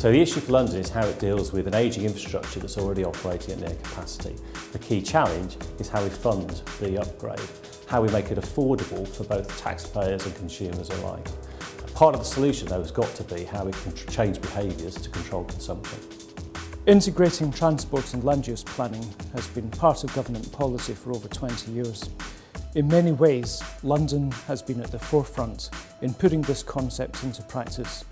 So the issue for London is how it deals with an ageing infrastructure that's already operating at near capacity. The key challenge is how we fund the upgrade, how we make it affordable for both taxpayers and consumers alike. Part of the solution, though, has got to be how we can change behaviours to control consumption. Integrating transport and land use planning has been part of government policy for over 20 years. In many ways, London has been at the forefront in putting this concept into practice.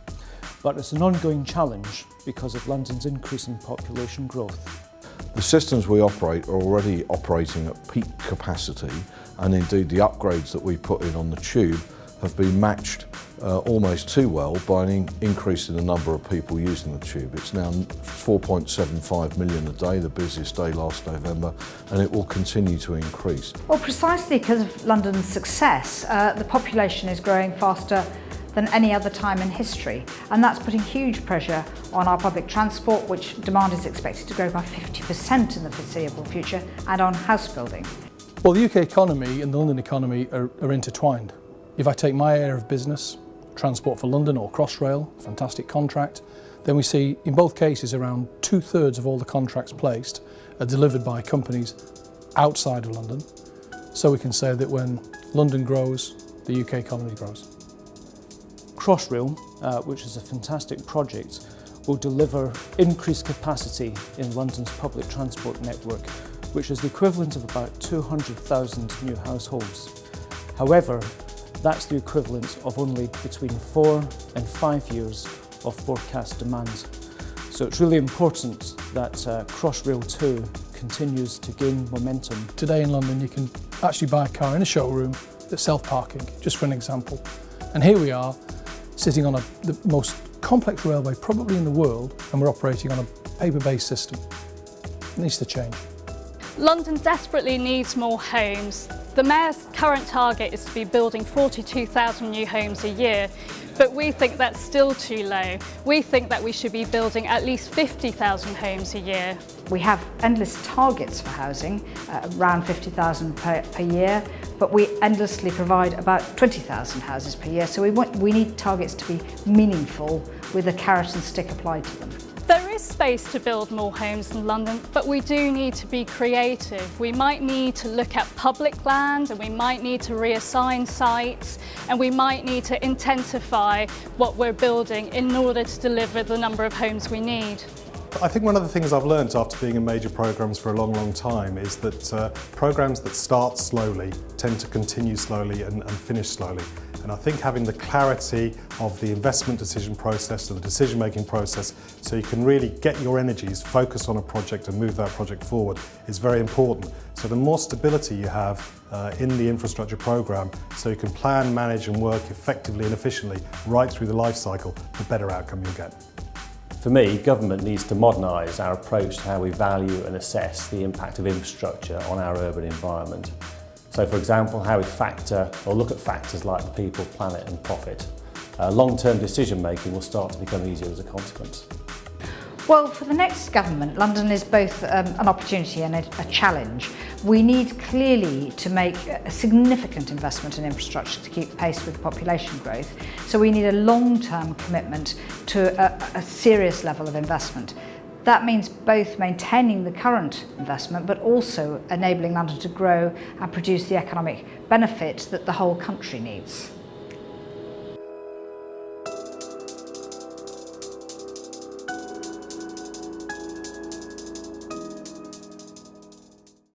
But it's an ongoing challenge because of London's increasing population growth. The systems we operate are already operating at peak capacity, and indeed the upgrades that we put in on the tube have been matched almost too well by an increase in the number of people using the tube. It's now 4.75 million a day, the busiest day last November, and it will continue to increase. Well, precisely because of London's success, the population is growing faster than any other time in history, and that's putting huge pressure on our public transport, which demand is expected to grow by 50% in the foreseeable future, and on house building. Well, the UK economy and the London economy are intertwined. If I take my area of business, Transport for London or Crossrail, fantastic contract, then we see in both cases around 2/3 of all the contracts placed are delivered by companies outside of London. So we can say that when London grows, the UK economy grows. Crossrail, which is a fantastic project, will deliver increased capacity in London's public transport network, which is the equivalent of about 200,000 new households. However, that's the equivalent of only between 4 and 5 years of forecast demand. So it's really important that Crossrail 2 continues to gain momentum. Today in London you can actually buy a car in a showroom that's self-parking, just for an example. And here we are, sitting on the most complex railway probably in the world, and we're operating on a paper-based system. It needs to change. London desperately needs more homes. The Mayor's current target is to be building 42,000 new homes a year, but we think that's still too low. We think that we should be building at least 50,000 homes a year. We have endless targets for housing, around 50,000 per year, but we endlessly provide about 20,000 houses per year, so we need targets to be meaningful with a carrot and stick applied to them. There is space to build more homes in London, but we do need to be creative. We might need to look at public land, and we might need to reassign sites, and we might need to intensify what we're building in order to deliver the number of homes we need. I think one of the things I've learned after being in major programmes for a long, long time is that programmes that start slowly tend to continue slowly and finish slowly. And I think having the clarity of the investment decision process and the decision-making process, so you can really get your energies focused on a project and move that project forward, is very important. So the more stability you have in the infrastructure programme, so you can plan, manage and work effectively and efficiently right through the life cycle, the better outcome you'll get. For me, government needs to modernise our approach to how we value and assess the impact of infrastructure on our urban environment. So, for example, how we factor or look at factors like the people, planet and profit. Long-term decision making will start to become easier as a consequence. Well, for the next government, London is both an opportunity and a challenge. We need clearly to make a significant investment in infrastructure to keep pace with population growth. So we need a long-term commitment to a serious level of investment. That means both maintaining the current investment, but also enabling London to grow and produce the economic benefit that the whole country needs.